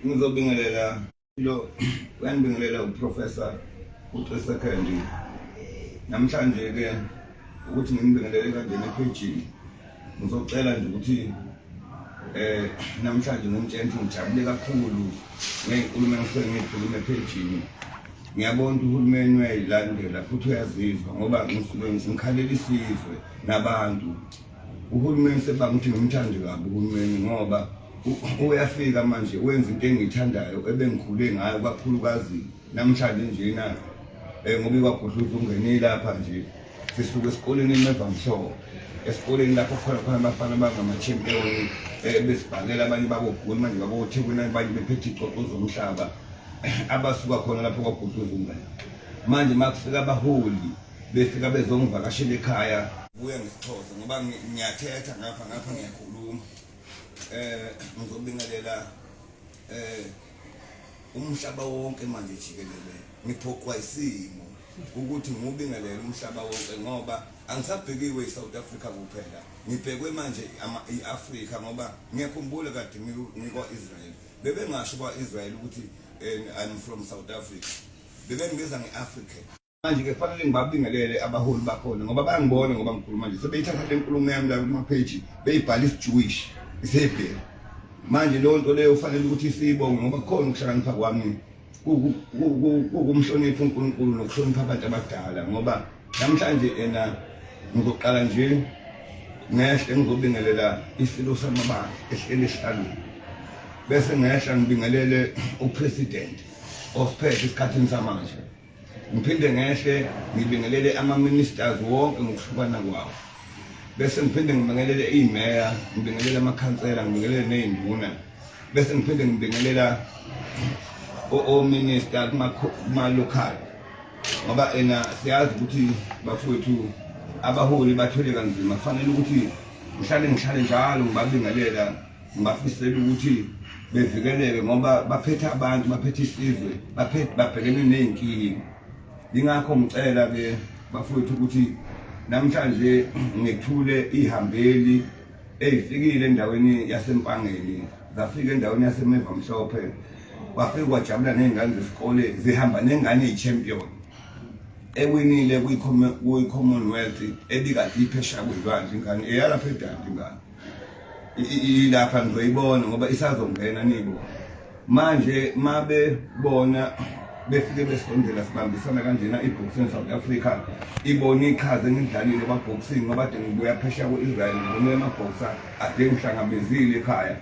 ngizobingelela lo uyangibingelela uprofessor uSecondi namhlanje ke ukuthi ngibingelele kanjani epagini ngizocela nje ukuthi namhlanje ngomtshela ngijabule kakhulu ngenkulumo engisuke ngikhuluma epagini ngiyabona uhulumeni uyayilandela futhi uyazizwa ngoba ngisuke ngikhalela isizwe nabantu uhulumeni sebangithi ngimthande kabi uhulumeni ngoba uyafika manje wenza into engiyithandayo ebengikhule ngayo kakhulukazi namhlanje njena ngoba KwaGudluzungene lapha nje sisuke esikoleni emazweni esikoleni lapho khona abafana abangama-champion besibhalela abanye babogoli manje babothekwini abanye bephethe icoco zomhlaba abasuka khona lapho KwaGudluzungene manje makufika abaholi befika bezongivakashela ekhaya buya ngesixhosa ngoba ngiyathetha ngapha ngiyakhuluma ngizobingelela umhlaba wonke manje jikelele ngiphoqwa isimo ukuthi ngubingelele umhlaba wonke ngoba angisabhekiwe eSouth Africa kuphela ngibhekwe manje iAfrika ngoba ngiyakhumbula kade ngikwa-Israel bebengasho kwa-Israel ukuthi I'm from South Africa bebengibiza nge-African manje ke kufanele ngibabingelele abaholi bakhona ngoba bayangibona ngoba ngikhuluma nje sebeyithatha le nkulumo yami la kuma-page beyibhala isi-Jewish isebhele manje leyo nto leyo ufanele ukuthi siyibonge ngoba kukhona ukuhlakanipha kwami kumhlonipha uNkulunkulu nokuhlonipha abantu abadala ngoba namhlanje ngizoqala nje ngehle ngizobingelela isilo samabanga ehlele esihlalweni bese ngehla ngibingelele upresident osiphethe esikhathini samanje ngiphinde ngehle ngibingelele ama-ministers wonke ngokuhlukana kwawo bese ngiphinde ngibingelele imeya ngibingelele amakhansela ngibingelele ney'nduna bese ngiphinde ngibingelela o-minister kuma-local ngoba siyazi ukuthi bafowethu abaholi bathwele kanzima kufanele ukuthi ngihlale njalo ngibabingelela ngibafisela ukuthi bevikeleke ngoba baphethe abantu baphethe isizwe babhekene ney'nkinga yingakho ngicela-ke bafowethu ukuthi namhlanje ngithule ihambeli eyifikile endaweni yasempangeni zafika endaweni yasemevamhlophe kwafika kwajabula ney'ngane zesikole zihamba nengane eyi-champion ewinile kuyi-Commonwealth ebikade iphesheya kwey'lwandle ingane eyalapha eDanda ingane ilapha nizoyibona ngoba isazongena nibo manje mabebona befike besondela sibambisana kanjena i-boxing South Africa ibona iqhaza engidlalile kwa-boxing ngoba ade ngibuya phesheya kwe-Israel ngibonile ama-boxer ade ngihlangabezile ekhaya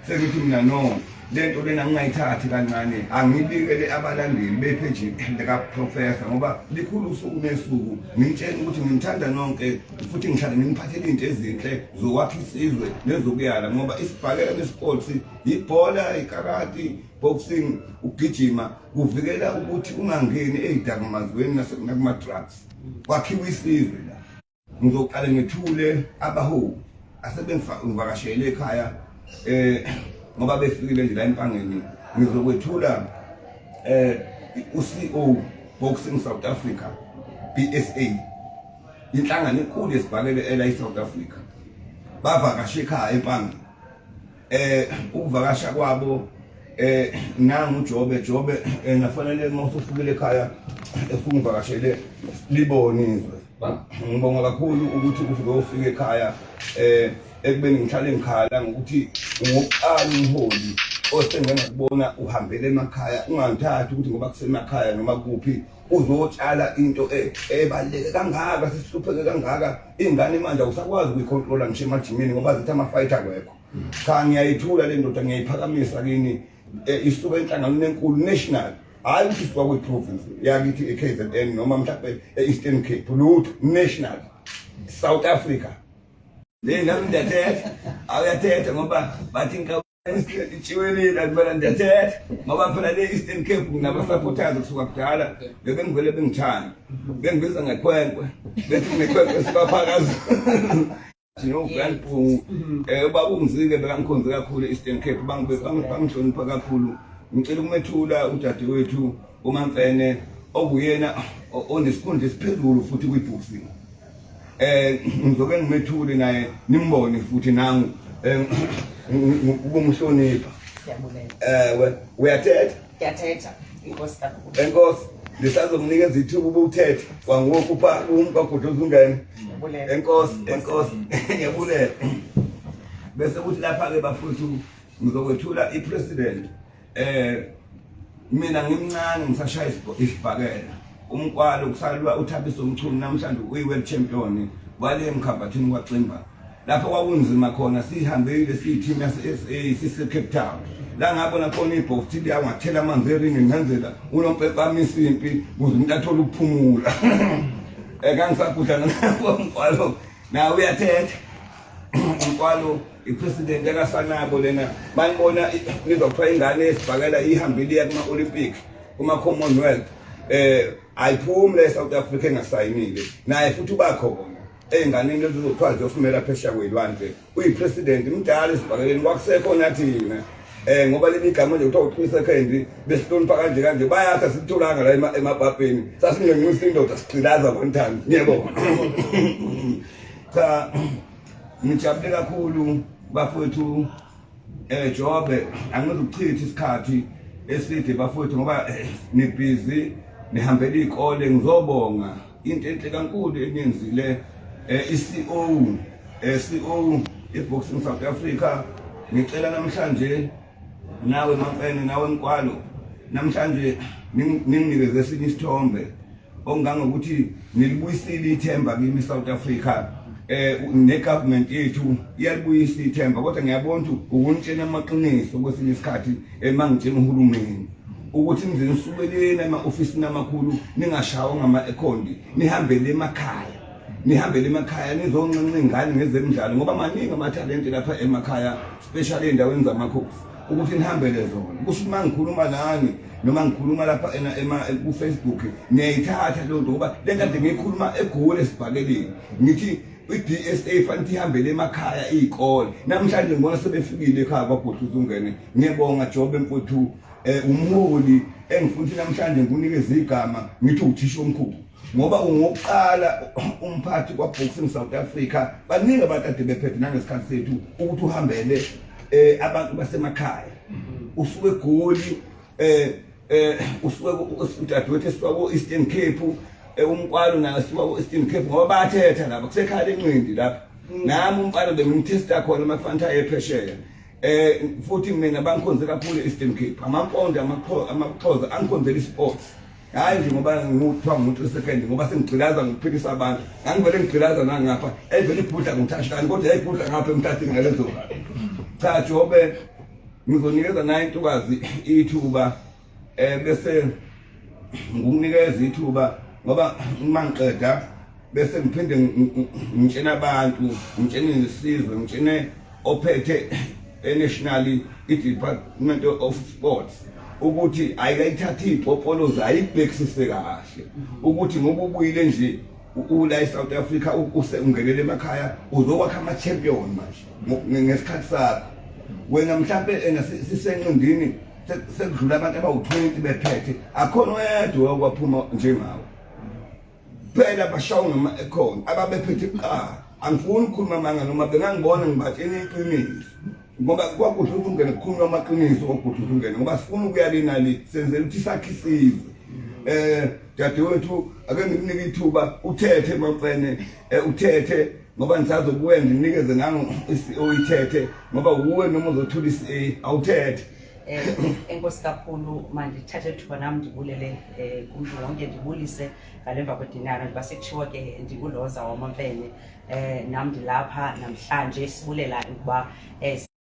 sengithi mina no lento lena ngingayithathi kancane angibikele abalandeli bepheji likaprofessor ngoba likhulu usuku nesuku ngimtshela ukuthi ngimthanda nonke futhi ngihlale ngimiphathele into ezinhle zokwakha isizwe nezokuyala ngoba isibhakela besports ibhola ikarati boxing ukugijima kuvikela ukuthi ungangeni ey'dakamazweni nakuma-drugs kwakhiwa isizwe la ngizoqala ngithule abaholi asebengivakashele ekhaya ngoba befikile nje la empangeni ngizokwethula u-CEO Boxing South Africa BSA inhlangano enkulu yesibhakele eSouth Africa bavakashe ekhaya empangeni ukuvakasha kwabo nangu Jobe nafanele mawusufukile ekhaya efuna uvakashele libonizwe ngibonga kakhulu ukuthi ufike ufike ekhaya ekubeni ngihlale ngikhala ngokuthi ngokuqala umholi osengengakubona uhambele emakhaya ungangithathi ukuthi ngoba kusemakhaya noma kuphi uzotshala into ebaluleke kangaka sisihlupheke kangaka ingane manje awusakwazi ukuyicontrola ngisho emajimini ngoba zithi ama-fight akwekho cha ngiyayithula le ndoda ngiyayiphakamisa kini isuka enhlanganweni enkulu national hayi ukuthi isuka kwi-province yakithi e-KZN noma mhlawumbe e-Eastern Cape lutho national South Africa le nami ndiyathetha awuyathetha ngoba bathi nkachiwelile akubana ndiyathetha ngoba phela le Eastern Cape kunabasupporters kusuka kudala bebengivele bengithanda bengibiza ngekhwenkwe bethi ngekhwenkwe sibaphakazi grandpu ubaba uMzike bekangikhonze kakhulu e-Eastern Cape bangihlonipha kakhulu ngicela ukumethula udadewethu uMamfene okuyena onesikhundla esiphezulu futhi kwi-boxing ngizoke ngimethule naye nimbone futhi nangu ukumhlonipha uyathetha ngiyathetha inkosi kakhulu enkosi lisazomnikeza ithuba ubuthethe kwangoku pha KwaGudluzungene enkosi ngiyabulela bese kuthi lapha ke bafuthu ngizokwethula ipresident mina ngimncane ngisashaya isibhakela umkwalo kusalwa uThabiso Mchunu namhlanje uyi-world champion wale mkhabathini kwaXimba lapho kwakunzima khona sihambile siyiteam yase-SA sise-Cape Town la ngabona khona ibhokthi yangathela amanzi eringi ngenzela unompepamisa impi ukuze umuntu athole ukuphumula kangisagudla ngomkwalo nawe uyathetha umkwalo ipresident yakasanabo lena banibona nizokuthiwa ingane esibhakela ihambile iya kuma-Olympic kuma-Commonwealth ayiphumule eSouth Africa engasayinile naye futhi ubakhona ey'nganeni lezi zokuthiwa ziyofumela phesheya kwey'lwandle uyipresident mdala esibhakeleni kwakusekho nathina ngoba leli gama nje kuthiwa u-3 seconds besihlonipha kanje bayathi asitholanga la emapapeni sasingenqisa indoda sigcilaza ngontando ngiyabona cha ngijabule kakhulu bafowethu Jobe angizukuchitha isikhathi eside bafowethu ngoba nibhizi nihambela iy'kole ngizobonga into enhle kankulu eniyenzile i-CO i-Boxing South Africa ngicela namhlanje nawe Mfene nawe Mkwalo namhlanje ninginikeze esinye isithombe ongangokuthi nilibuyisile ithemba kimi South Africa ne-government yethu iyalibuyisa ithemba kodwa ngiyabona ukuthi ukunitshela amaqiniso kwesinye isikhathi mangitshela uhulumeni ukuthi nizenisubeleni ema-ofisini amakhulu ningashawa ngama-ekhondi nihambele emakhaya nizoncenca ingane ngezemidlalo ngoba maningi amathalente lapha emakhaya especially ey'ndaweni zamakhosi ukuthi nihambele zona kusho uma ngikhuluma nani noma ngikhuluma lapha ku-Facebook niyayithatha leyo nto ngoba le kade ngiyikhuluma eGoli esibhakeleni ngithi i-DSA fanele ihambele emakhaya iy'kole namhlanje ngibona sebefikile ekhaya KwaGudluzungene ngiyabonga Jobe mfowethu umholi engifuthi namhlanje ngikunikeza igama ngithi uthisha omkhulu ngoba ungokuqala umphathi kwaBoxing South Africa baningi abakade bephethe nangesikhathi sethu ukuthi uhambele abantu basemakhaya usuke eGoli usuke udadewethu esuka ko-Eastern Cape umkwalo naye usuka ko-Eastern Cape ngoba bathetha lapha kusekhaya lencindi lapha nami umkwalo bengimthesta khona amafanele ayephesheya futhi mina bangikhonze kakhulu e-Eastern Cape amampondo amaxhoza angikhonzela i-sports hayi nje ngoba ngikuthiwa ngu-3 seconds ngoba sengigcilaza ngokuphilisa abantu ngangivele ngigcilaza nangapha eyivele ibhudla ngithashikani kodwa yayibhudla ngapha emhlathini ngalezo cha Jobe ngizonikeza naye intokazi ithuba bese ngikunikeza ithuba ngoba uma ngiqeda bese ngiphinde ngitshena abantu ngitshene nesizwe ngitshene ophethe nationally i-Department of Sports ukuthi ayikayithathi ipopoloza ayibhekisise kahle ukuthi ngoba ubuyile nje ula eSouth Africa ungenele emakhaya uzokwakha ama-champion manje ngesikhathi sakho wena mhlawumbe sisenqindini sekudlula abantu abawu-20 bephethe akhona oyedwa okwaphuma njengawo phela bashawo ngama-ekhoni ababephethe kuqala angifuni ukukhuluma amanga noma bengangibona ngibatshela iqiniso ngoba KwaGudluzungene kukhulunywa amaqiniso KwaGudluzungene ngoba sifuna ukuyalinali senzela ukuthi sakhe isizwe dadewethu ake ngikunike ithuba uthethe Mfene uthethe ngoba ngisazobuye nginikeze nango i-CO ithethe ngoba uwe noma uzothula i-CA awuthethe enkosi kakhulu manje thathe ithuba nami ndibulele kumntu wonke ndibulise ngalemva kwedinara ndibasekuthiwa ke ndikuloza wamaMfene nami ndilapha namhlanje sibulela ukuba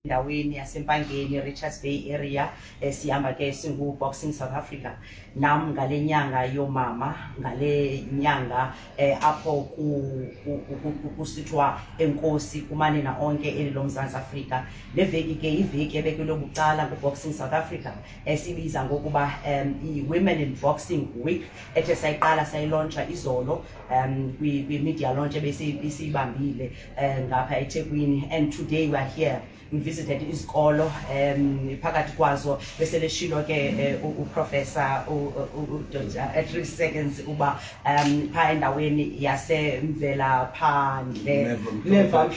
endaweni yaseMpangeni Richards Bay area sihamba ke singu-Boxing South Africa nami ngale nyanga yomama ngale nyanga apho kusithwa enkosi kumanina onke elilomzantsi Afrika le veki ke iveki ebekelwe bucala ku-Boxing South Africa sibiza ngokuba i-Women in Boxing Week ethe sayiqala sayilontsha izolo kwi-media launch ebesiyibambile ngapha eThekwini and today we are here visited isikolo phakathi kwazo bese leshilo ke uprofessor Dr. at 3 seconds uba pha endaweni yasemvela phandle Neva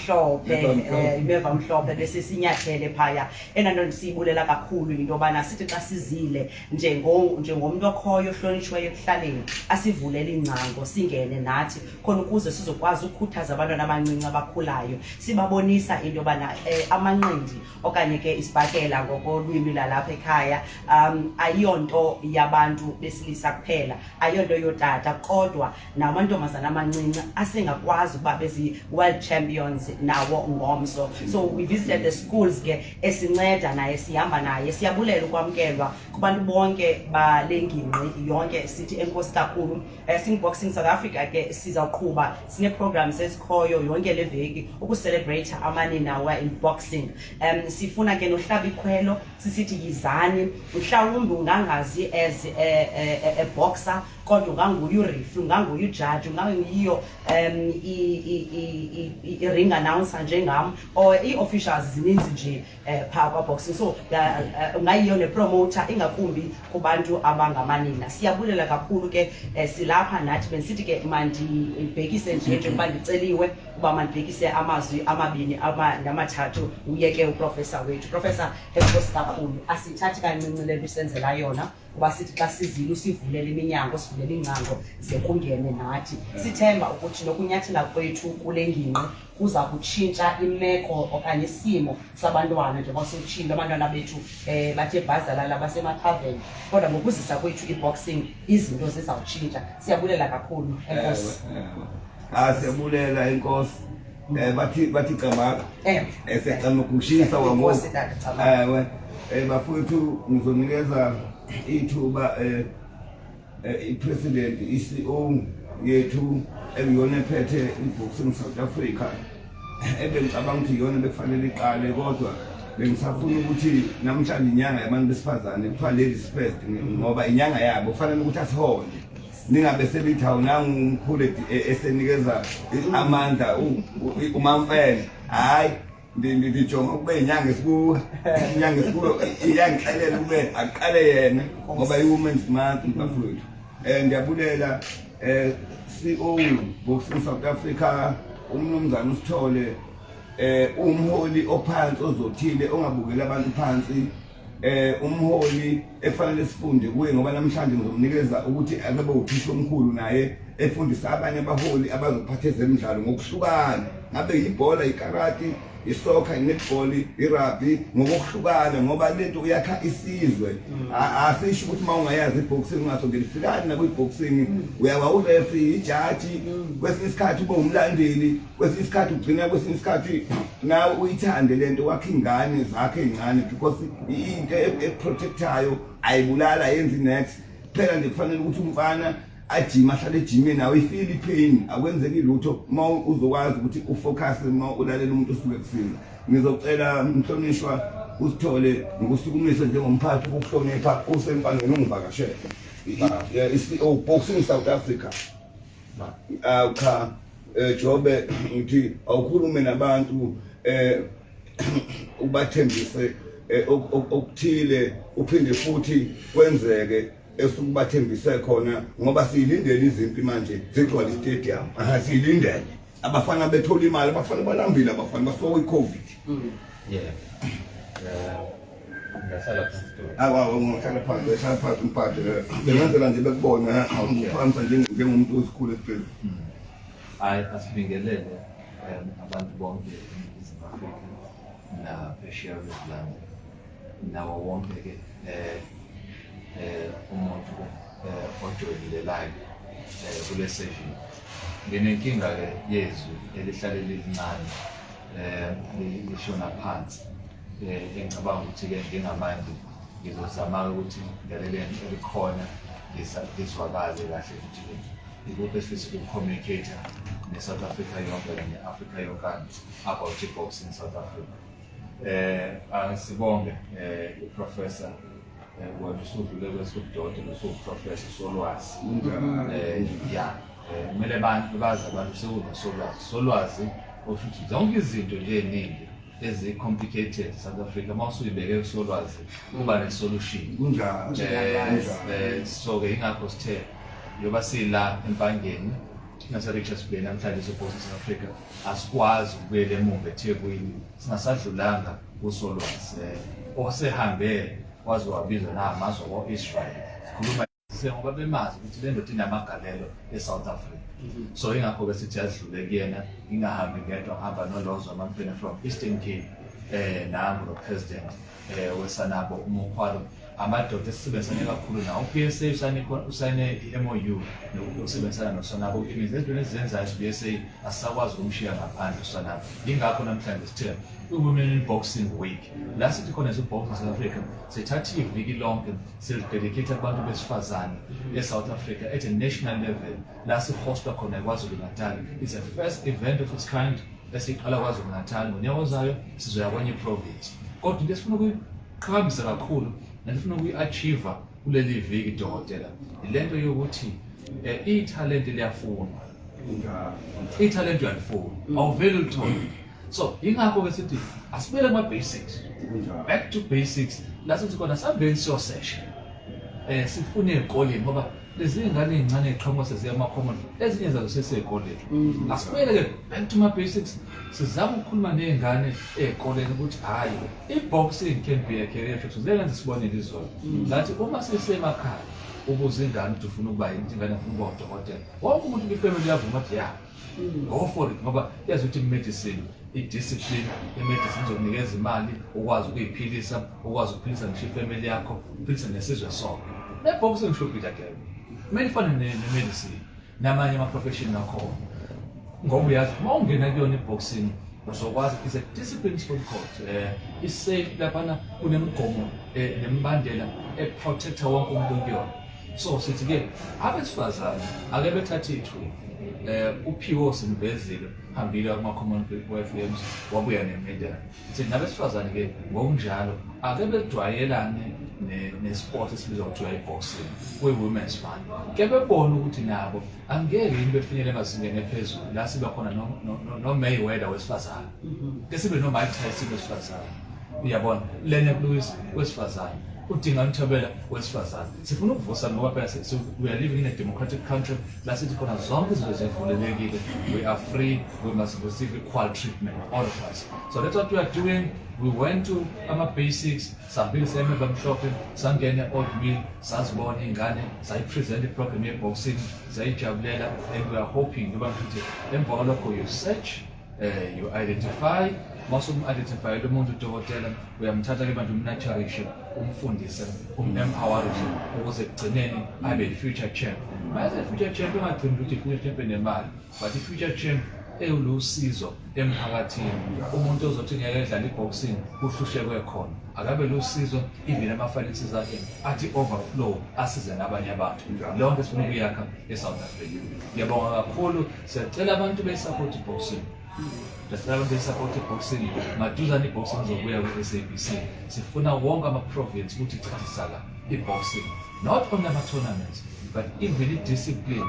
Mhlophe bese sinyathele phaya enanto sibulela kakhulu into yobana sithi xa sizile njengomuntu okhoyo ohlonishweyo ekuhlaleni asivulele ingcango singene nathi khona ukuze sizokwazi ukukhuthaza abantwana abancinci abakhulayo sibabonisa into yobana amanqindi okanye ke isibhakela ngokolwimi lalapha ekhaya ayonto yabantu besilisa kuphela ayonto yotata kodwa namantombazana amancinci asengakwazi ukuba bezi world champions nawo ngomso. So we visited the schools ke esinceda naye sihamba naye siyabulela ukwamkelwa kubantu bonke balengingqi yonke sithi enkosi kakhulu Sing Boxing South Africa ke sizawuqhuba sine programs ezikhoyo yonke leveki ukucelebrate amanina wa in boxing. Sifuna ke nohlaba ikhwelo sisithi yizani mhlawumbe ungangazi as a boxer kodwa unganguye ureferee unganguye ujudge ungangiyo i-ring announcer njengam or i-officials zininzi nje pha kwa boxing so ungayiyo ne-promoter ingakumbi kubantu abangamanina. Siyabulela kakhulu ke silapha nathi benisithi ke mandibhekise njengoba ndiceliwe uba mandibhekise amazwi amabini namathathu uyeke uprofessor wethu. Professor enkosi kakhulu asithathi kancinci le nto senzela yona uba sithi xa sizile usivulele iminyango sivulele ingcango ze kungene nathi sithemba ukuthi nokunyathela kwethu kule ngingqi kuza kutshintsha imeko okanye isimo sabantwana njengoba sotshintsha abantwana bethu bathe bhazalala basemathaveni kodwa ngokuzisa kwethu i-boxing izinto zizawutshintsha. Siyabulela kakhulu enkosi. Siyabulela enkosi. Bathi cabanga esecama ukushisa wangoku bafowethu ngizonikeza ithuba i-president i-CEO yethu ekuyona ephethe i-boxing South Africa ebengicabanga ukuthi iyona bekufanele iqale kodwa bengisafuna ukuthi namhlanje inyanga yabantu besifazane kuthiwa ladies first ngoba inyanga yabo kufanele ukuthi asihole ningabe selithi awunangumkhulu esenikeza amandla umamfene hayi ndijonga kube inyanga esikuwo iyangixelela kube aqale yena ngoba i-women's month mfowethu. Ndiyabulela CEO Boxing South Africa umnumzana uSithole umholi ophansi ozothile ongabukeli abantu phansi umholi efanele sifunde kuye ngoba namhlanje ngizomnikeza ukuthi akabe uthisha omkhulu naye efundisa abanye abaholi abazophatha ezemidlalo ngokuhlukana ngabe yibhola ikarati isoccer netball irugby ngokuhlukana ngoba lento uyakha isizwe asisho ukuthi mawungayazi iboxing ungasondeli fikani na kwiboxing uyawa ureferee ijaji kwesinye isikhathi ube umlandeli kwesinye isikhathi ugcina kwesinye isikhathi nawe uyithande lento wakhe ingane zakhe ezincane because into eprotectayo ayibulala yenzi next phela nje kufanele ukuthi umfana ajima ahlale ejimini nawe ifeel ipain akwenzeki lutho uma uzokwazi ukuthi ufocus uma ulalela umuntu osuke kusini. Ngizocela mhlonishwa uSithole ngokusukumisa njengomphathi ukuhlonipha usempanweni ungivakashele i-CEO Boxing South Africa Jobe ngithi awukhulume nabantu ubathembise okuthile uphinde futhi kwenzeke esukubathembise khona ngoba siyilindele izimpi manje zigcwala istadium siyilindele abafana bethola imali abafana balambile abafana basuka kwi-COVID. Ngihlala phansi ngihlala phansi mphathi bengenzela nje bekubona awuphambisa njengomuntu osikhulu esiphezulu. Asibingelele abantu bonke eNingizimu Afrika naphesheya kwezilwandle nawo wonke ke umuntu ojoyinile live kule session. Nginenkinga ke yezwi elihlale lilincane lishona phansi engicabanga ukuthi ke ngingamanje ngizozama ukuthi ngalele elikhona lizwakale kahle ukuthi ikuphi esifisa ukucommunicate ne-South Africa yonke ne-Africa yonkana about boxing South Africa. Sibonge iprofessor wena usudlule kwesibudodwa usuprofessor solwazi kumele abantu bazi abantu sekunosolwazi okusho ukuthi zonke izinto nje eningi ezi-complicated South Africa mawusuyibeke kusolwazi kuba ne-solution. Kunjalo. So-ke ingakho sithe njengoba sila empangeni nase-Richards Bay namhlanje eSopost South Africa asikwazi ukubuyela emuva eThekwini singasadlulanga kusolwazi osehambe waze wabizwa namazwe ko-Israel sikhuluma ngoba bemazi ukuthi le ndoda inamagalelo eSouth Africa. So ingakho-ke sithi adlule kuyena ingahambi ngedwa ngihamba nolozo amamfana from Eastern Cape nangu no-president wesanabo umukhwalo amadoda esisebenzisane kakhulu nawo uPSA usayine i-MOU usebenzisana nosanabo uphimiza ezintweni ezizenzayo uPSA asisakwazi ukumshiya ngaphandle usanabo. Yingakho namhlanje sithe Women in Boxing Week la sithi khona eSopost South Africa sithatha iviki lonke silidedicate abantu besifazane eSouth Africa at a national level la sihosta khona eKwaZulu-Natal. It's a first event of its kind esiqala KwaZulu-Natal ngonyaka ozayo sizoya kwenye province. Kodwa into esifuna ukuyiqhakambisa kakhulu nalifuna ukuyi-achieve kuleli viki dokotela ilento yokuthi ithalente liyafunwa. Ithalente uyalifuna awuvele ulithole. So ingakho-ke sithi asibele kuma-basics, back to basics la sithi khona sihambeni siyosesha sifune ey'koleni ngoba lezi ngane ey'ncane ey'qhamuka seziya ama-common ezinye zazo sesey'koleni. Asibele-ke back to ma-basics sizama ukukhuluma ney'ngane ey'koleni ukuthi hhayi i-boxing can be a career choice. Zengenza sibonele izolo ngathi uma sesemakhaya ubuze ingane ukuthi ufuna ukuba yini, ingane ufuna ukuba udokotela, wonke umuntu kwifamily yavuma ukuthi ya go for it ngoba yazi ukuthi i-medicine i-discipline i-medicine izokunikeza imali ukwazi ukuyiphilisa, ukwazi ukuphilisa ngisho ifamily yakho, uphilisa nesizwe sonke. Ne-boxing ngisho phila ke kumele ifane ne-medicine namanye ama-profession akhona ngoba uyazi uma ungena kuyona i-boxing uzokwazi is a discipline sport code i-safe laphana kunemigomo nemibandela eprotecta wonke umuntu kuyona. So sithi-ke abesifazane ake bethathe ithuba uphiwo simvezile hambile kuma-Commonwealth Games wabuya nemedali. Sithi nabesifazane-ke ngokunjalo ake bejwayelane nesport esibizwa kuthiwa i-boxing kwe-women's fund. Ke bebona ukuthi nabo angeke yini befinyele emazingeni ephezulu la siba khona no-Mayweather wesifazane, ke sibe no-Mike Tyson wesifazane, uyabona Lennox Lewis wesifazane, udinga Mthobela wesifazane. Sifuna ukuvusa ngoba phela we are living in a democratic country la sithi khona zonke izinto zivulelekile, we are free, we must receive equal treatment, all of us. So that's what we are doing. We went to ama-basics sambili semeva mhlophe sangene oatmeal sazibona iy'ngane sayipresent iprogram ye-boxing zayijabulela, and we are hoping ngoba ngithi emva kwalokho you search, you identify. Masum-identify lo muntu udokotela uyamthatha ke manje umnaturishe, umfundise, empowerishe ukuze ekugcineni abe i-future champ. Mase i-future champ ungagcini ukuthi i-future champ enemali, but i-future champ ewulusizo emphakathini. Umuntu ozothi ngeke edlala i-boxing kuhlushekwe khona akabe lusizo even ama-finances akhe athi overflow asize nabanye abantu. Lonke sifuna ukuyakha eSouth Africa. Ngiyabonga kakhulu, siyacela abantu besupport i-boxing. Sicela abantu besupport i-boxing maduzane i-boxing izobuya kwe-SABC. Sifuna wonke ama-province ukuthi chithisaka i-boxing, not only ama-tournaments but even i-discipline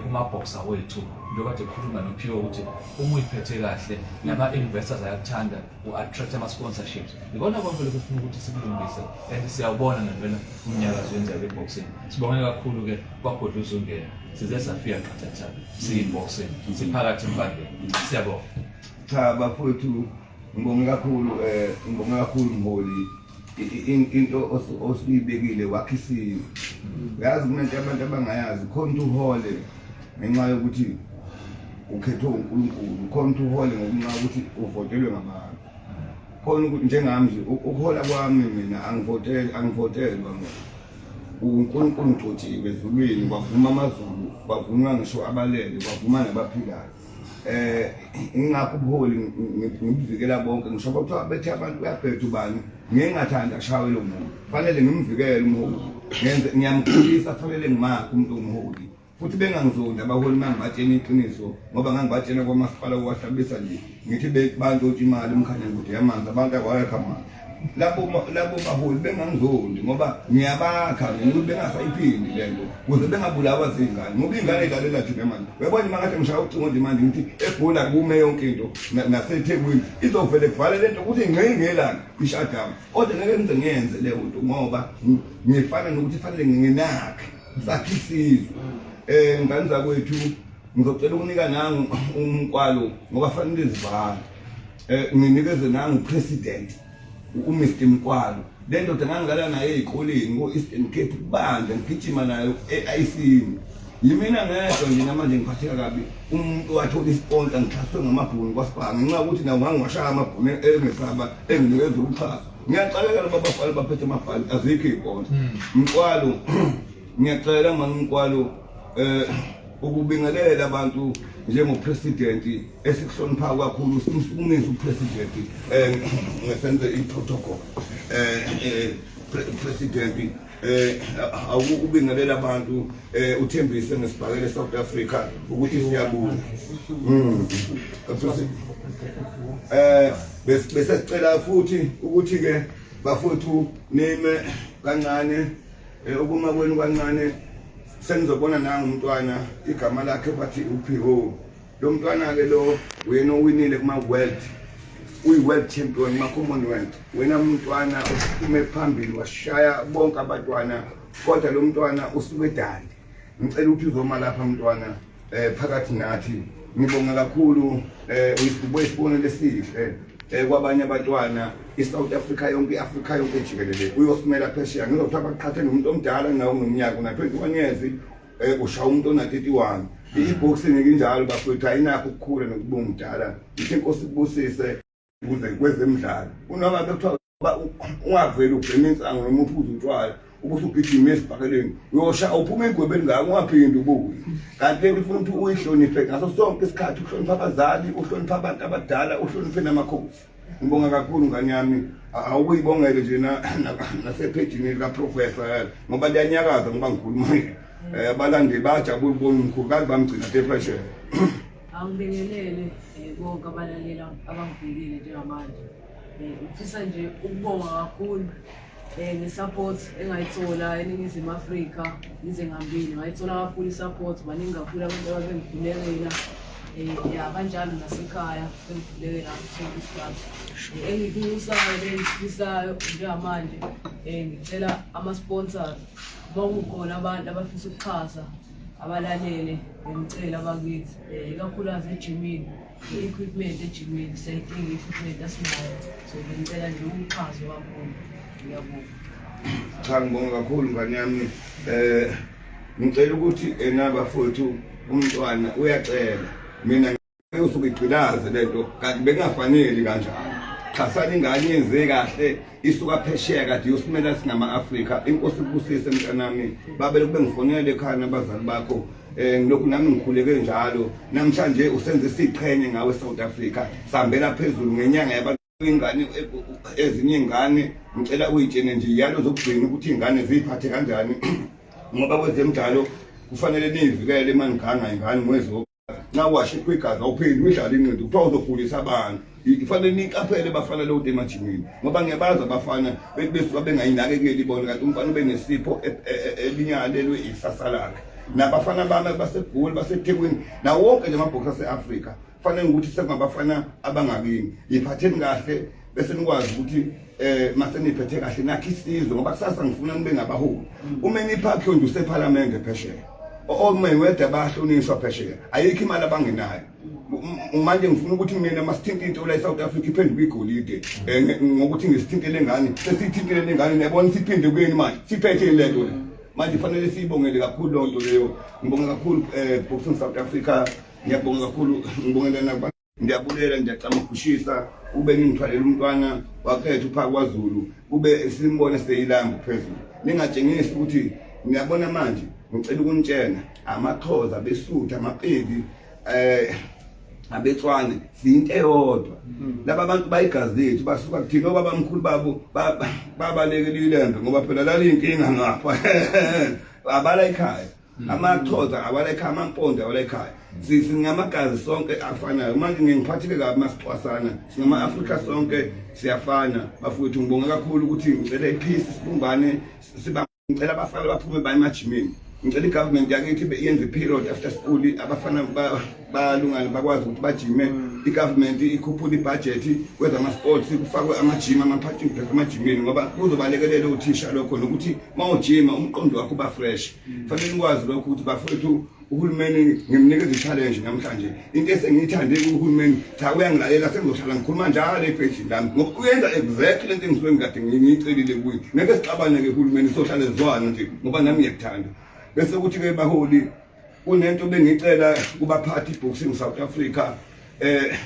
kuma-boxer wethu. Njengoba kade khuluma nophiwo ukuthi uma uyiphethe kahle nama-investors ayakuthanda u-attract ama-sponsorships. Ikona konke lokhu sifuna ukuthi sikulungise, and siyawubona navela umnyakazo wenzayo we-boxing. Sibonge kakhulu-ke KwaGudluzungene size safika qathatha siyi-boxing siphakathi empangeni. Siyabonga. Cha bafowethu ngibonge kakhulu mholi into osibekile wakhisiwe. Yazi kunento abantu abangayazi khona uhole ngenxa yokuthi ukhethwe uNkulunkulu, khona uhole ngokunqa ukuthi uvotelwe ngabantu. Khona ukuthi njengami nje ukuhola kwami mina angivotelwa uNkulunkulu ngcotshiwe ezulwini, kwavuma amazulu, kwavuma ngisho abalele, kwavuma nabaphilayo. Ingakho ubuholi ngimvikela bonke ngisho kuthiwa bethe abantu uyabheda ubani ngingathanda ashawe lo muntu, fanele ngimvikele umholi, ngiyamkhulisa fanele ngimakhe umuntu omholi, futhi bengangizonda abaholi mangibatshena iqiniso ngoba ngangibatshena kwamasipala kwahlabisa nje ngithi bantu othi imali emkhanya ukuthi yamanzi abantu akwayekho amanzi. labo baholi bengangizondi ngoba ngiyabakha ukuthi bengasayiphindi lento ukuze bengabulawa zingane ngoba ingane idlalela thina manje uyabona mangathi ngishaya ucingo nje manje ngithi eGoli kume yonke into naseThekwini izovele kuvala lento ukuthi ingqingelana ishutdown kodwa ngeke ngiyenze leyo nto ngoba ngifana nokuthi fanele nginakhe sakhe isizwe ngane zakwethu ngizocela ukunika nangu umkwalo ngoba fanele izivana nginikeze nangu president uMr Mkwalo lento ngangala naye ezikoleni ngo-Eastern Cape kubanda ngigijima nayo e-IC yimina ngedwa nje namanje ngiphatheka kabi umuntu wathola isponta ngixhaswe ngamabhunu kwaSibanga ngenxa ukuthi nawo ngangwashaya amabhunu engesaba enginikeza uxhaso ngiyaqalekela babafana baphethe amabhali azikho iponta Mkwalo ngiyacela Mkwalo ukubingelela abantu njengopresident esikuhlonipha kakhulu simsukumisa upresident ngesenze iprotocol president awukubingelela abantu uthembise ngesibhakele South Africa ukuthi siyabuza bese sicela futhi ukuthi ke bafuthu nime kancane ukuma kwenu kancane senizobona nanga umntwana igama lakhe bathi uPho lo mntwana ke lo wena owinile kuma world uyi-world champion ma-Commonwealth wena mntwana usukume phambili washaya bonke abantwana kodwa lo mntwana usuke edali ngicela ukuthi uzoma lapha mntwana phakathi nathi ngibonga kakhulu uyibuye isibonelo esihle kwabanye abantwana iSouth Africa yonke iAfrica yonke jikelele uyosimela phesheya ngizothi abaqhathe nomuntu omdala nawo ngomnyaka una-21 years ushaya umuntu ona-31 i-boxing injalo bafethu ayinakho ukukhula nokuba umdala ithi inkosi kubusise ukuze kwezemidlalo unoma bekuthiwa ungaveli ubhema insango noma uphuze utshwala ubusugijima esibhakeleni uyoshaya uphuma egwebeni ngako ungaphindi ubuye kanti ke ufuna ukuthi uyihloniphe ngaso sonke isikhathi uhloniphe abazali uhloniphe abantu abadala uhloniphe namakhosi ngibonga kakhulu ngane yami awukuyibongele nje nasephejini likaprofessor ngoba liyanyakaza ngoba ngikhuluma abalandeli bajabula ukubona umkhulu kanti bamgcina depression angibingelele bonke abalaleli abangibhekile njengamanje ngifisa nje ukubonga kakhulu nge-support engayithola eNingizimu Afrika ngize ngihambile ngayithola kakhulu i-support baningi kakhulu abantu ababengikhulekela kanjalo nasekhaya bengikhulekela sonke isikhathi engikubusayo nengifisayo njengamanje ngicela ama-sponsors bakukhona abantu abafisa ukuxhasa abalalele ngicela abakithi ikakhulukazi ejimini i-equipment ejimini siyayidinga i-equipment asinayo so ngicela nje ukuxhasa kakhulu ngiyabonga. Cha ngibonga kakhulu ngane yami ngicela ukuthi nabafowethu umntwana uyacela mina usuke igcilaze lento kanti bengafanele kanjalo xhasana ingane yenze kahle isuka phesheya kade yosimela singama-Afrika inkosi kubusise mntanami babe lokube ngifonele ekhaya nabazali bakho ngilokhu nami ngikhuleke njalo namhlanje usenze isiqhenye ngawe eSouth Africa sihambela phezulu ngenyanga yabantu ingane ezinye ingane ngicela uyitshene nje yalo zokugcina ukuthi ingane ziphathe kanjani ngoba kwezemidlalo kufanele niyivikele maniganga ingane mwezo nawashe kwigazi awuphindi uyidlala inqindi kuthiwa uzogulisa abantu ifanele niqaphele bafana lo emajimini ngoba ngiyabaza abafana besuka bengayinakekeli bona kanti umfana ubenesipho elinyalelwe isasa lakhe nabafana bami baseGoli baseThekwini nawo wonke nje amabhoksi ase-Afrika fanele ukuthi sekungabafana abangakini yiphatheni kahle bese nikwazi ukuthi mase niphethe kahle nakho isizwe ngoba kusasa ngifuna nibe ngabaholi uma niphakhe nje usephalamende phesheya omewede bahlonishwa phesheya ayikho imali abangenayo manje ngifuna ukuthi mina masithinta into la eSouth Africa iphenduke igolide ngokuthi ngisithintele ngane sesithintele ngane niyabona siphinde kuyeni manje siphethe lento le manje fanele siyibongele kakhulu lonto leyo ngibonga kakhulu boxing South Africa ngiyabonga kakhulu ngibongela nabantu ndiyabulela ndiyacama ukushisa ube ningithwalela umntwana wakhetha upha kwaZulu ube simbone seyilanga phezulu ningatshengisi ukuthi ngiyabona manje ngicela ukunitshena amaXhosa beSuthu amapedi abetswane siyinto eyodwa laba bantu bayigazi lethu basuka kuthina obaba mkhulu babo babalekela ilembe ngoba phela lali inkinga ngapha abala ekhaya amaXhosa awalekhaya amampondo awalekhaya singamagazi sonke afanayo manje ngingiphathile kabi masixwasana singama-Afrika sonke siyafana bafowethu ngibonge kakhulu ukuthi ngicela ipeace sibumbane ngicela abafana baphume baye emajimeni ngicela igovernment yakithi yenze i-period after school abafana balungane bakwazi ukuthi bajime igovernment ikhuphule ibudget kwezama-sports kufakwe amajima ama-parking block emajimeni ngoba kuzobalekelela uthisha lokho nokuthi mawujima umqondo wakho uba fresh fanele nikwazi lokho ukuthi bafowethu uhulumeni ngimnikeza i-challenge namhlanje into esengiyithande kuhulumeni cha uyangilalela sengizohlala ngikhuluma njalo epejini lami ngoba uyenza exactly lento engisuke ngikade ngiyicelile kuyo ngeke sixabane-ke uhulumeni sohlale zwano nje ngoba nami ngiyakuthanda bese kuthi-ke baholi kunento bengicela kubaphathi i-boxing South Africa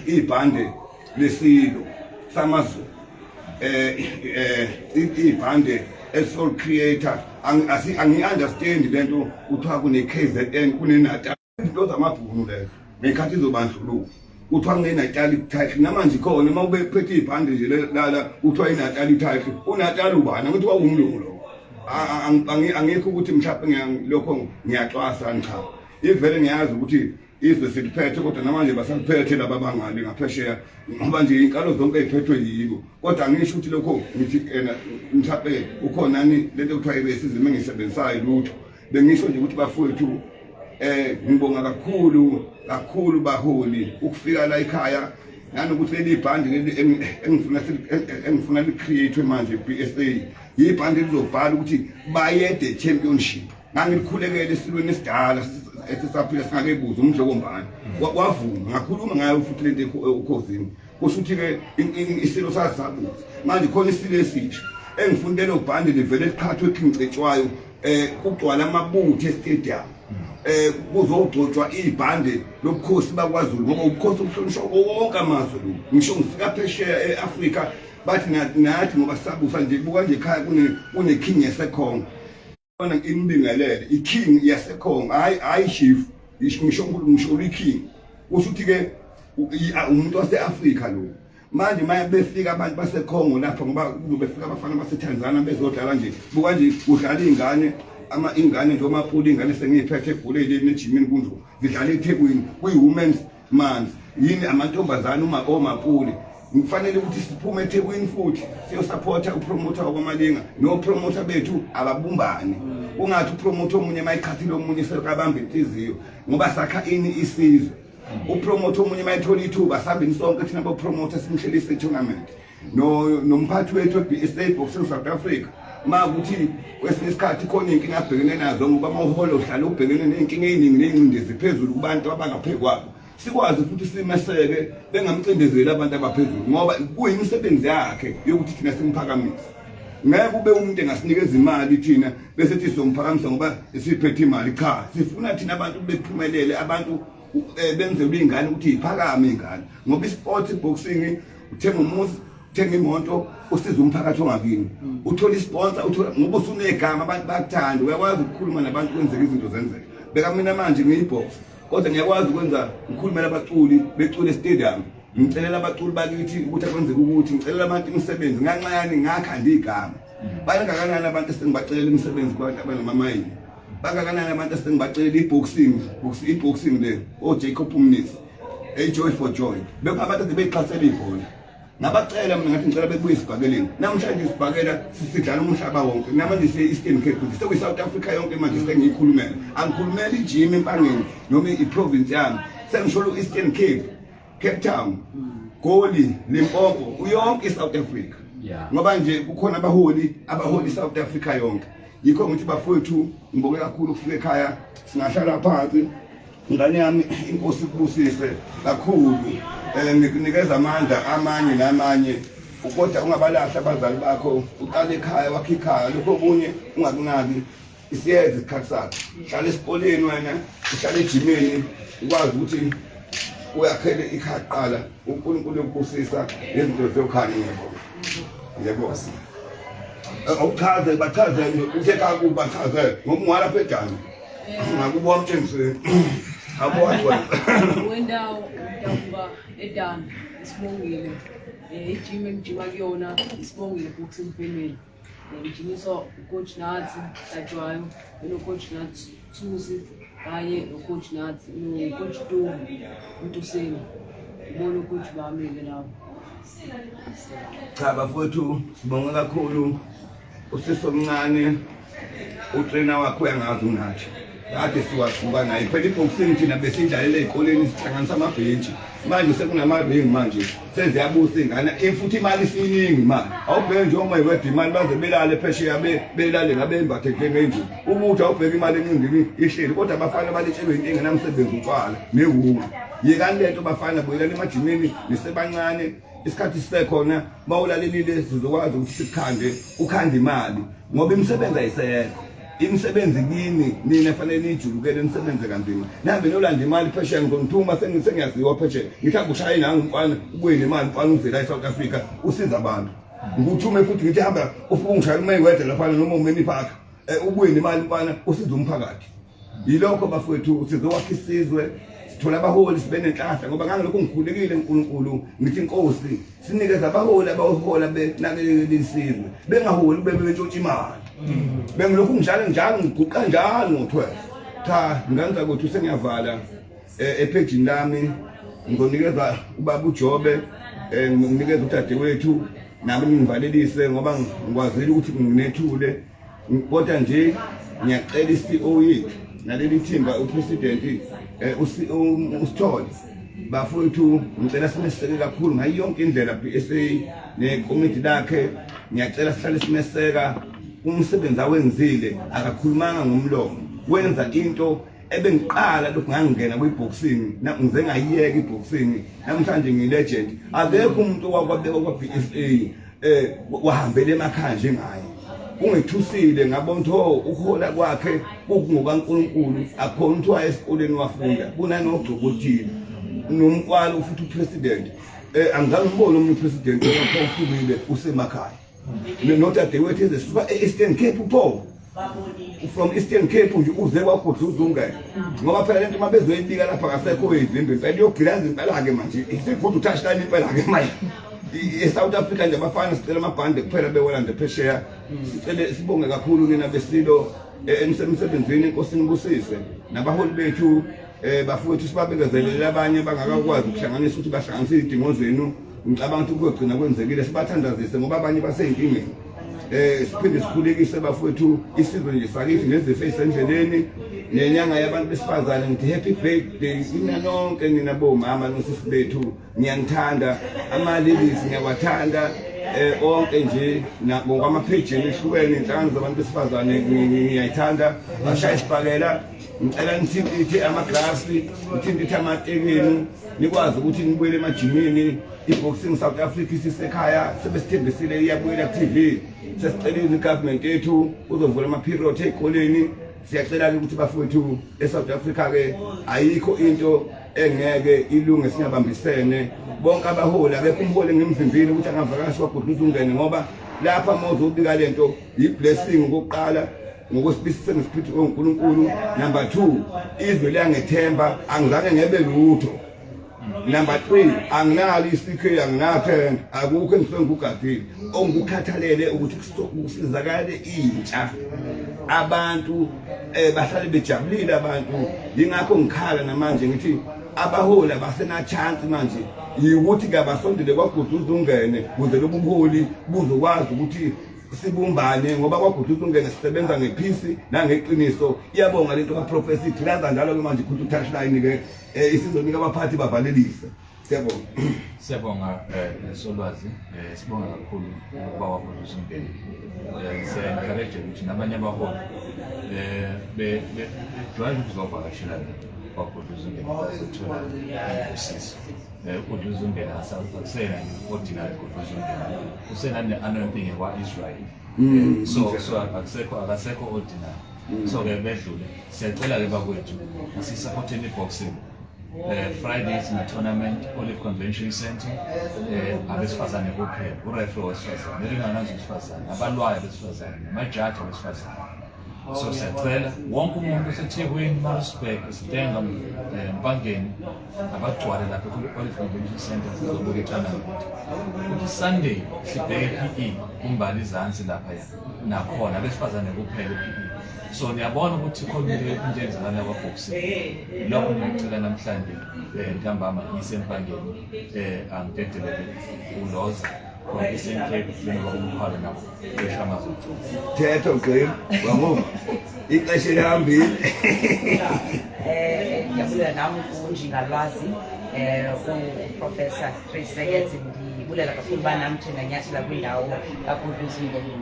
ibhande lesilo samazulu ibhande el-soul creator angi-understand lento kuthiwa kune-KZN kune-Natal into zamabhunu lezo ngekhathi izobandluluka kuthiwa kune-Natal title namanje khona uma ubephethe ibhande nje lala kuthiwa i-Natal title uNatal ubani kuthiwa umlungu lo angikho ukuthi mhlawumbe lokho ngiyaxwasa cha ivele ngiyazi ukuthi izwe siliphethe kodwa namanje basaliphethe laba bangale ngaphesheya ngoba nje inkalo zonke eziphethwe yibo kodwa angisho ukuthi lokho ngithi mhlawumbe ukhonani lento kuthiwa i-racism engisebenzisayo lutho bengisho nje ukuthi bafowethu ngibonga kakhulu baholi ukufika la ekhaya nanokuthi leli bhandi leli engifuna li-create manje BSA yibhandi lizobhala ukuthi bayede championship ngangilikhulekele esilweni esidala esisaphila singakebuza umdlokombani wavuma ngakhuluma ngayo futhi lento ukhosini kusho ukuthi-ke isilo sasabuza manje khona isilo esisha engifundele ubhandi livele liqhathwe ekhingcetshwayo kugcwala amabutho estadium kuzogcotshwa ibhande lobukhosi bakwaZulu ngoba ubukhosi obuhlonishwa wonke amazwe lo ngisho ngifika phesheya e-Afrika bathi nathi ngoba sabusa nje buka nje ekhaya kune-king yasekhongo bona imbingelele i-king yasekhongo hayi chief ngisho i-king kusho ukuthi-ke umuntu wase-Afrika lo manje maye befika abantu basekhongo lapha ngoba befika abafana baseTanzania bezodlala nje buka nje kudlala ingane nje omapuli ingane sengiyiphethe ebholeni ejimini kunjo zidlala eThekwini kuyi-women's month yini amantombazane omapuli kufanele ukuthi siphume eThekwini futhi siyosupport upromoter wakwamalinga nopromoter bethu ababumbane ungathi upromoter omunye mayikhathile omunye sekabamba inhliziyo ngoba sakha ini isizwe upromoter omunye mayithola ithuba sambeni sonke thina bopromoter simhlelise tournament nomphathi wethu we-BSA Boxing South Africa makuthi kwesinye isikhathi khona inkinga abhekene nazo ngoba amaholo uhlala ubhekene ney'nkinga ey'ningi ney'ngcindezi phezulu kubantu abangaphezu kwabo sikwazi futhi simeseke bengamcindezeli abantu abaphezulu ngoba kuyimisebenzi yakhe yokuthi thina simphakamise ngeke kube umuntu engasinikeza imali thina bese thi sizomphakamisa ngoba siphethe imali cha sifuna thina abantu bephumelele abantu benzelwe ingane ukuthi iphakame ingane ngoba i-sport boxing uthenga umuzi uthenga imoto usiza umphakathi ongakini uthola isponsor uthola ngoba usunegama abantu bakuthanda uyakwazi ukukhuluma nabantu kwenzeka izinto zenzeka beka mina manje ngiyibox kodwa ngiyakwazi ukwenza ngikhulumela abaculi becule estadium ngicelela abaculi bakithi ukuthi akwenzeke ukuthi ngicelela abantu imisebenzi nganxayani ngakhanda igama bayangakanani abantu esengibacelela imisebenzi kwabantu abanamamayini bangakanani abantu esengibacelela i-boxing le oJacob Mnisi Joy for Joy bekho abantu ebeyixhasela ibhola nabacela mina ngathi ngicela bebuye isibhakeleni namhlanje isibhakela sisidlala umhlaba wonke namanje siye-Eastern Cape sekuyi-South Africa yonke manje sengiyikhulumela angikhulumela ijima empangeni noma i-province yami sengisholo Eastern Cape Town Goli Limpopo yonke i-South Africa ngoba nje kukhona abaholi South Africa yonke yikho ngithi bafowethu ngibonge kakhulu ukufika ekhaya singahlala phansi ingane yami inkosi kubusise kakhulu nikunikeza amandla amanye namanye kodwa ungabalahla abazali bakho uqale ekhaya wakhe ikhaya lokho okunye ungakunaki isiyeza isikhathi sakho hlala esikoleni wena uhlala ejimeni ukwazi ukuthi uyakhele ikhaya kuqala uNkulunkulu ukubusisa nezinto zokhanya yebo awuchaze bachaze uthe kakuba bachaze ngokungwala phedana ngakubo amtshengiseni wendawo udakuba edana isibongile ijima engijima kuyona isibongile boxing family ngijimiswa ucoach Nathi Hlatshwayo nocoach Nathi Thusi kanye nocoach Nathi nocoach Ntuseni ubona ukuthi bamile lapho. Cha bafowethu sibonga kakhulu usisi omncane utrainer wakho uyangazi unathi kade siwaquka naye phela iboxing thina besidlalela ezikoleni sihlanganisa amabhentshi manje sekunama-ring manje seziyabusa ingane futhi imali isiningi manje awubheke nje uma iwedwa imali baze belale phesheya belale ngabembathe njengenje ukuthi awubheke imali encindini ihleli kodwa abafana baletshelwe into engenamsebenzi utshwala newunga yekani lento bafana buyelani emajimini nisebancane isikhathi sisekhona mawulalelile sizokwazi ukuthi sikhande ukhanda imali ngoba imisebenzi ayisekho imisebenzi kini nina fanele nijulukele imisebenzi kanzima nabe nolanda imali phesheya ngizonithuma sengiyaziwa phesheya ngithanda ushaye nangu umfana ubuye nemali umfana uvela eSouth Africa usiza abantu nguthume futhi ngithi hamba ufike ungishayela umayiwede lafana noma umeni park ubuye nemali umfana usiza umphakathi yilokho bafowethu sizokwakha isizwe sithola abaholi sibe nenhlahla ngoba ngalokho ngikhulekile uNkulunkulu ngithi inkosi sinikeza abaholi abahola benakekele isizwe bengaholi bebetshotshwa imali bengilokhu njalo ngiguqa njalo ngo-12 cha ngenza ukuthi sengiyavala ephejini lami ngizonikeza ubaba uJobe nginikeza udadewethu nami ngivalelise ngoba ngikwazile ukuthi nginethule kodwa nje ngiyacela i-CEO yethu naleli thimba upresident uSithole bafowethu ngicela simeseke kakhulu ngayo yonke indlela BSA nekomiti lakhe ngiyacela sihlale simeseka umsebenzi awenzile akakhulumanga ngomlomo wenza into ebengiqala lokhu ngangena kwiboxing ngize ngayiyeka iboxing namhlanje ngilegend akekho umuntu wakwabeka kwa-BSA wahambele emakhaya njengaye ungethusile ngabona ukuthi ukuhola kwakhe kungokaNkulunkulu akhona ukuthi waye esikoleni wafunda kunanogcokothile nomkwalo futhi upresident angizange ngibone omunye upresident ophumile usemakhaya nodadewethu ezesuka e-Eastern Cape upho from Eastern Cape nje uze KwaGudluzungene ngoba phela lento mabezoyibika lapha ngasekho izimbi impela yogilazi impela ke manje isikuthi touchline impela ke manje eSouth Africa nje abafana sicela amabhande kuphela bewela nje phesheya sicela sibonge kakhulu nina besilo emsebenzini inkosini ubusise nabaholi bethu bafowethu sibabekezelele abanye bangakakwazi ukuhlanganisa ukuthi bahlanganise izidingo zenu ngicabanga ukuthi kugcina kwenzekile sibathandazise ngoba abanye baseyinkingi siphinde sikhulekise bafowethu isizwe nje sakithi nezifo ezisendleleni nenyanga yabantu besifazane ngithi happy birthday kina nonke nina bomama nosisi bethu ngiyanithanda ama-ladies ngiyawathanda onke nje ngokwamapheji ehlukene inhlangano zabantu besifazane ngiyayithanda bashaye isibhakela ngicela nithinte amaglasi nithinte amatekeni nikwazi ukuthi nibuyele emajimini iboxing South Africa isisekhaya sebesithembisile iyabuyela ku-TV sesicelile igovernment yethu uzovula ama-period ey'koleni siyacela-ke ukuthi bafowethu eSouth Africa-ke ayikho into engeke ilunge singabambisene bonke abaholi akekho umholi engimvimbile ukuthi angavakashi KwaGudluzungene ngoba lapha mawuzobika lento yi-blessing okokuqala ngokwesibisi ngesiphithi oNkulunkulu number 2 izwe liyangethemba angizange ngebe lutho number 3 anginalo isikhe anginathenda akukho engisuke ngikugadile ongikukhathalele ukuthi kusizakale intsha abantu bahlale bejabulile abantu yingakho ngikhala namanje ngithi abaholi abasena chance manje yikuthi kabasondele KwaGudluzungene kuze lobu buholi buzokwazi ukuthi sibumbane ngoba KwaGudluzungene sisebenza ngephisi nangeqiniso iyabonga lento kaProfessor Ihlaza njalo ke manje ukuthi touchline ke isizonika abaphathi bavalelise siyabonga Solwazi sibonga kakhulu ukuba KwaGudluzungene siya-encourage ukuthi nabanye abaholi drive ukuzovakashela KwaGudluzungene bazothola usizo KwaGudluzungene akusena ordinary KwaGudluzungene usena-anointing kwa-Israel so akasekho ordinary so-ke bedlule siyacela-ke bakwethu asisaphotheni i-boxing Fridays na-tournament Olive Convention Center abesifazane kuphela urefre wesifazane elinganazo besifazane abalwayo besifazane amajaji abesifazane So siyacela wonke umuntu oseThekwini, Maritzburg, Sitenga, Mpangeni abagcwale lapha ku-Qualifying Convention Center sizobuka etournament. Ukuthi Sunday sibheke PE umbali izansi lapha ya nakhona abesifazane kuphela PE. So niyabona ukuthi khona into enzakala kwaboxing. Lokho ngicela namhlanje ntambama isempangeni angitedelele uloza ngokusemkhephi kufuneka umphalo nabo beshamazwe. Thetho gqi wabo ixesha lihambile. Ngiyabulela nami kunjingalwazi uProfessor 3 seconds ngibulela kakhulu banami thina nyathela kwindawo kaGudluzungene.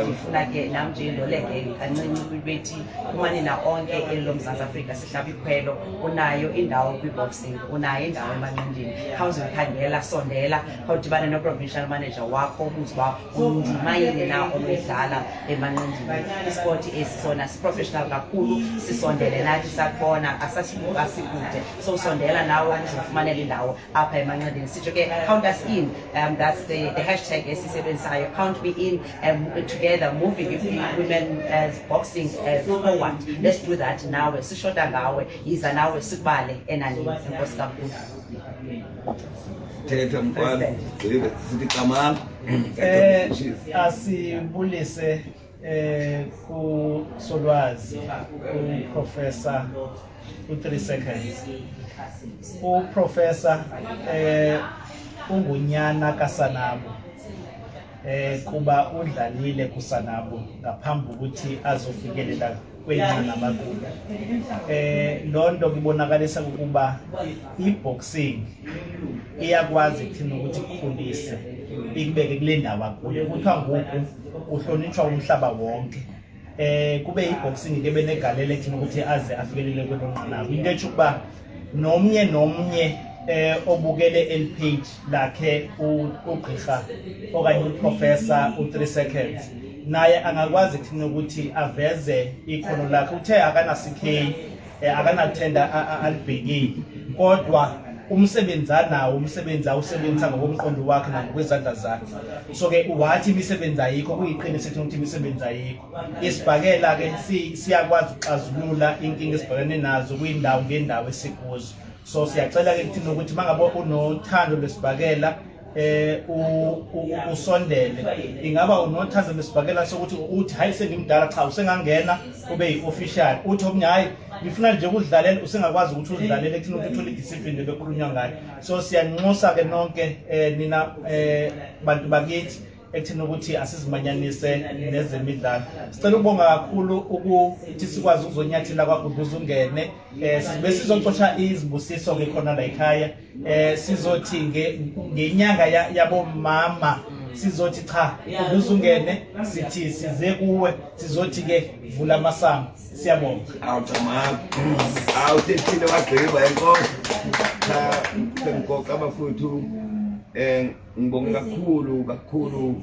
Ngifuna ke nami nje indoleke kancinci kwibethi umanina onke elomzantsi Afrika sihlaba ikhwelo unayo indawo kwiboxing, unayo indawo emanqindini. Khawuzikhangela sondela, khawudibane no-provincial manager wakho ubuze uba undimayini na onuyidlala emanqindini. Isport esisona si-professional kakhulu, sisondele nathi sakubona asikude. So sondela nawe uzofumanela indawo apha emanqindini. Sitsho ke count us in, that's the hashtag esisebenzisayo, count me in, together moving women as boxing forward. Let's do that nawe sishoda ngawe yiza nawe sikubale enanini. Enkosi kakhulu. Thetho mkwalo gqi sithi qamanga. Asibulise kuSolwazi uProfessor u3 seconds. uProfessor ungunyana kaSanabo, kuba udlalile kuSanabo ngaphambi ukuthi azofikelela kwenqinamba amakhulu. Lonto kubonakalisa ukuba iboxing iyakwazi thina ukuthi ikhulise ikubeke kule ndawo akuyo. Kuthiwa ngoku uhlonishwa umhlaba wonke. Kube iboxing ke benegalelo thina ukuthi aze afikelele kwelonqinamba. Into ethu kuba nomnye obukele elpage lakhe ugqirha okanye uProfessor u3 seconds naye angakwazi thina ukuthi aveze ikhono lakhe. Uthe akana CK akanathenda albheki kodwa umsebenzi nawo umsebenzi awusebenzisa ngokomqondo wakhe nangokwezandla zakhe. So ke wathi imisebenzi ayikho kuyiqiniso ukuthi imisebenzi ayikho. Isibhakela ke siyakwazi uxazulula inkinga esibhekene nazo kuyindawo ngendawo esikuzo. So siyacela ke kuthina ukuthi mangabe unothando lesibhakela usondele. Ingaba unothando lesibhakela sokuthi uthi hayi sengimdala cha usengangena kube yi-official uthi omnyayi ngifuna nje ukudlalela usengakwazi ukuthi udlalele kuthina ukuthi uthole idiscipline bekhulunywa ngayo. So siyanxusa ke nonke nina bantu bakithi ekuthina ukuthi asizimanyanise nezemidlalo. Sicela ukubonga kakhulu ukuthi sikwazi ukuzonyathela kwaGudluzungene. Sibe sizoxoxa izibusiso ke khona la ekhaya. Sizothi ngenyanga yabomama sizothi cha Gudluzungene sithi size kuwe sizothi ke vula amasango. Siyabonga. Awutamanga awuthethile wagqiba enkosi. Senkoka abafuthu ngibonga kakhulu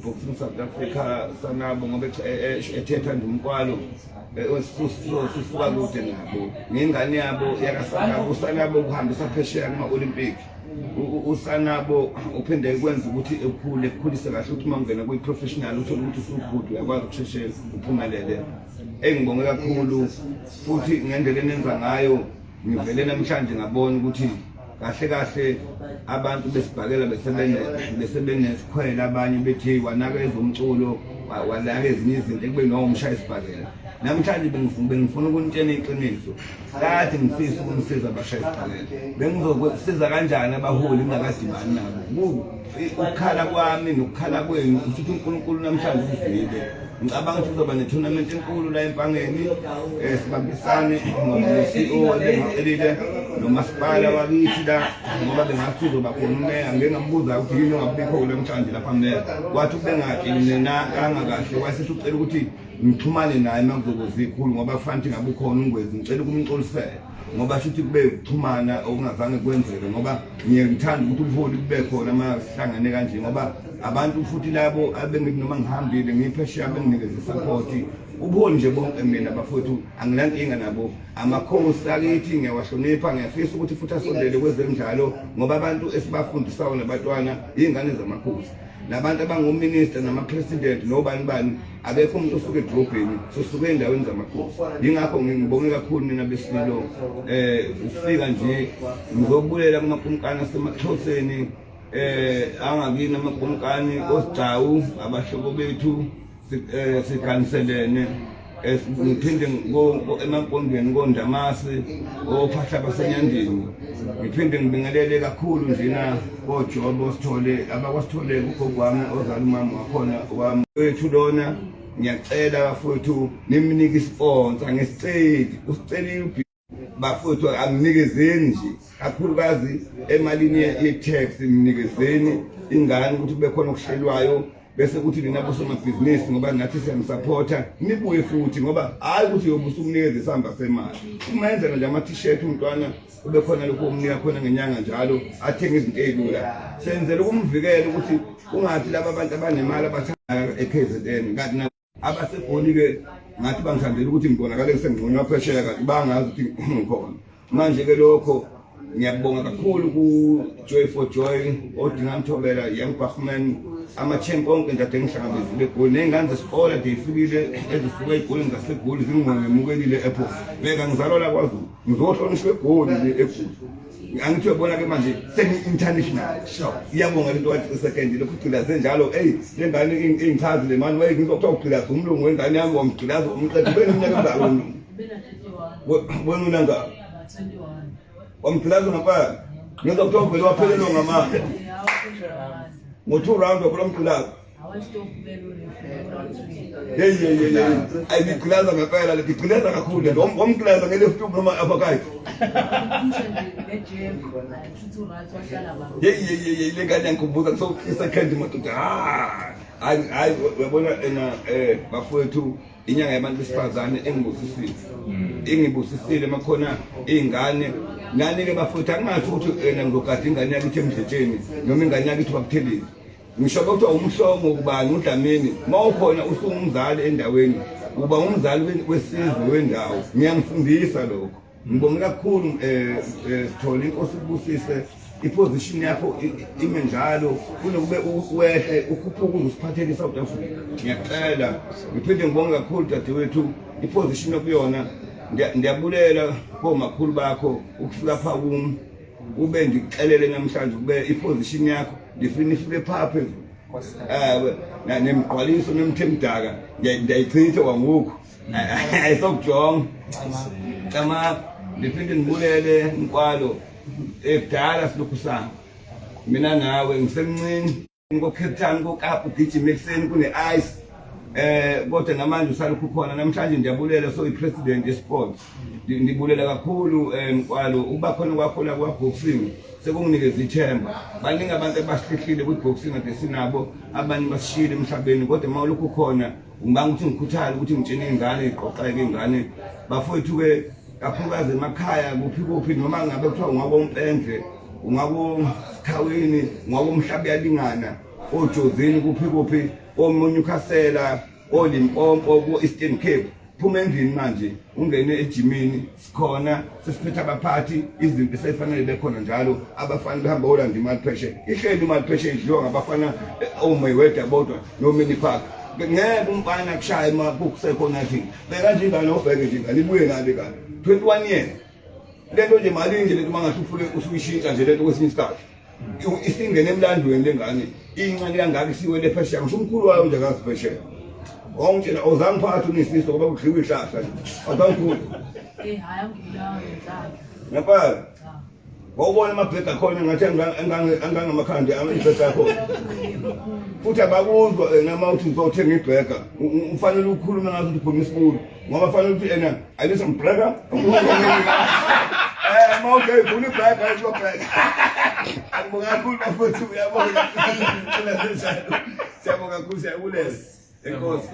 boxing South Africa Sanabo ngoba ethetha ndumkwalo sisuka kude nabo ngingane yabo yakaSanabo. uSanabo ukuhambisa phesheya kuma-Olympic. uSanabo uphinde kwenza ukuthi ekhulise kahle ukuthi mangena kwi-professional uthole ukuthi usugood uyakwazi ukusheshe uphumelele. Ngibonge kakhulu futhi ngendlela enenza ngayo ngivele namhlanje ngabona ukuthi kahle abantu besibhakela besebenesikhwela abanye bethi wanakeza umculo wanake ezinye izinto ekube nomshaya isibhakela. Namhlanje bengifuna ukunitshela iqiniso kade ngifisa ukunisiza abashaya isibhakela. Bengizokusiza kanjani abaholi ngakadibani nabo. Ukukhala kwami nokukhala kwenu ukuthi uNkulunkulu namhlanje uzivile. Ngicabanga ukuthi kuzoba ne-tournament enkulu la eMpangeni. Sibambisane ngo-CEO lecelile nomasipala wakithi la ngoba bengathi uzoba khona umeya. Ngingambuza ukuthi yini ongabikho namhlanje lapha meya. Kwathi bengakinenakanga kahle wasethi ucela ukuthi ngixhumane naye makuzokuza ikhulu ngoba kufanele ngabe ukhona ungwezi. Ngicela ukumxolisela ngoba shuthi kube ukuxhumana okungazange kwenzeke ngoba ngiyangithanda ukuthi ubuholi kube khona masihlangane kanje ngoba abantu futhi labo abengithi noma ngihambile ngiphesheya benginikeza support ubuholi nje bonke mina bafowethu anginankinga nabo amakhosi akithi ngiyawahlonipha ngiyafisa ukuthi futhi asondele kwezemidlalo ngoba abantu esibafundisayo nabantwana izingane zamakhosi nabantu abangominister nama-president nobani abekho umuntu osuke edrobheni sosuke endaweni zamakhosi yingakho ngibonge kakhulu mina besililo ukufika nje ngizobulela kumakumkani asemaXhoseni angakini amakumkani osigcawu abahlobo bethu sikhanselene ngiphinde emampondweni koNdamase ophahla basenyandeni ngiphinde ngibingelele kakhulu njena koJobo Sithole abakwasithole ugogo wami ozala umama wakhona wami wethu lona ngiyacela bafowethu nimnike isponsor ngesiceli usicela bafowethu anginikezeni nje kakhulukazi emalini ye-tax nginikezeni ingane ukuthi kube khona okuhlelwayo bese kuthi nina bosomabhizinisi ngoba nathi siyamsupporta nibuye futhi ngoba hayi ukuthi yobusa umnikeze isamba semali umenzela nje ama-t-shirt umntwana kube khona lokho umnika khona ngenyanga njalo athenge izinto ezilula senzele ukumvikela ukuthi ungathi laba abantu abanemali abathanda e-KZN kanti abasegoli-ke ngathi bangithandela ukuthi ngibonakale sengingqonywa phesheya kanti bangazi ukuthi ngikhona manje-ke lokho ngiyabonga kakhulu ku-Joy for Joy odingamthobela young Bachman ama-champ onke nje ade ngihlangabezile egoli ney'ngane zesikole ade yifikile ezisuka ey'koleni zasegoli zingemukelile e-airport beka ngizalwa la KwaZulu ngizohlonishwa egoli le egoli angithi uyabona-ke manje seni-international iyabonga lento wathi second lokhu ugcilaze njalo le ngane engichazile mani ngizokuthiwa ugcilaze umlungu wengane yami wamgcilaza umqeda ube neminyaka emingaki wena unangaki wamgcilaza ngapha ngizokuthiwa uvele waphelelwa ngamandla ngo-2 round waphela umgcilaza ngigcilaza ngempela ngigcilaza kakhulu wamgcilaza nge-left hook noma uppercut le ngane yangikhumbuza so-second madoda hayi uyabona bafowethu inyanga yabantu besifazane engibusisile makhona iy'ngane nani-ke bafowethu angingathi ukuthi ngizogada ingane yakithi emdletsheni noma ingane yakithi babuthelile ngisho bekuthiwa umhlongo ubani uDlamini uma ukhona usungumzali endaweni uba umzali wesizwe wendawo ngiyangifundisa lokho ngibonge kakhulu Sithole inkosi kubusise iposition yakho ime njalo kunokube uwehle ukhuphuke uziphathele eSouth Africa ngiyacela ngiphinde ngibonge kakhulu dadewethu iposition okuyona ndiyabulela komakhulu bakho ukufika pha ube ngixelele namhlanje kube iposition yakho ndifuna ifike pha phezulu nemgqwaliso nemthemdaka ndiyayichitha kwangoku ayisokujonga cama ndiphinde ngibulele inkwalo ekudala silokhu sami mina nawe ngisemncane ngo-Cape Town ko-Kapa ugijima ekuseni kune-ice kodwa namanje usalokhu khona namhlanje ndiyabulela so i-president ye-sports ndibulela kakhulu mkwalo uba khona kwakho la kwa-boxing sekunginikeza ithemba baningi abantu abasihlile kwi-boxing ade sinabo abanye basishiyile emhlabeni kodwa uma ulokhu khona ungibanga ukuthi ngikhuthale ukuthi ngitshene iy'ngane iqoqeke iy'ngane bafowethu-ke kakhulukazi emakhaya kuphi noma ngabe kuthiwa ungakoMpendle ungakoSikhaweni ungakomhlaba yalingana oJozini kuphi oMonyukhasela oLimpopo ku-Eastern Cape phuma endlini manje ungene ejimini sikhona sesiphethe abaphathi izinto sefanele bekhona njalo abafana behamba olanda imali phesheya ihleli imali phesheya idliwa ngabafana oMayweather bodwa noMini Park ngeke umfana kushaya emakusekho nathi beka nje ingane obheke nje ingane ibuye nabe kanti 21 years lento nje mali nje lento mangathi ufule usuyishintsha nje lento kwesinye isikhathi isingene emlandweni lengane incane kangaka isiwele phesheya ngisho umkhulu wayo nje akazi phesheya ongitshela ozange phatha unisiso ngoba kudliwa ihlahla awukhulu hayi angilawo njalo ngempela wawubona amabhega khona ngathi angangamakhandi amabhega akho futhi abakuzwa nama uthi ngizothenga ibhega ufanele ukukhuluma ngathi uphuma isibulu ngoba kufanele ukuthi ena ayisa ngibheka mawuke ufuna ibhega ayisho bhega angibonga kakhulu bafuthu uyabona siyabonga kakhulu siyabulela enkosi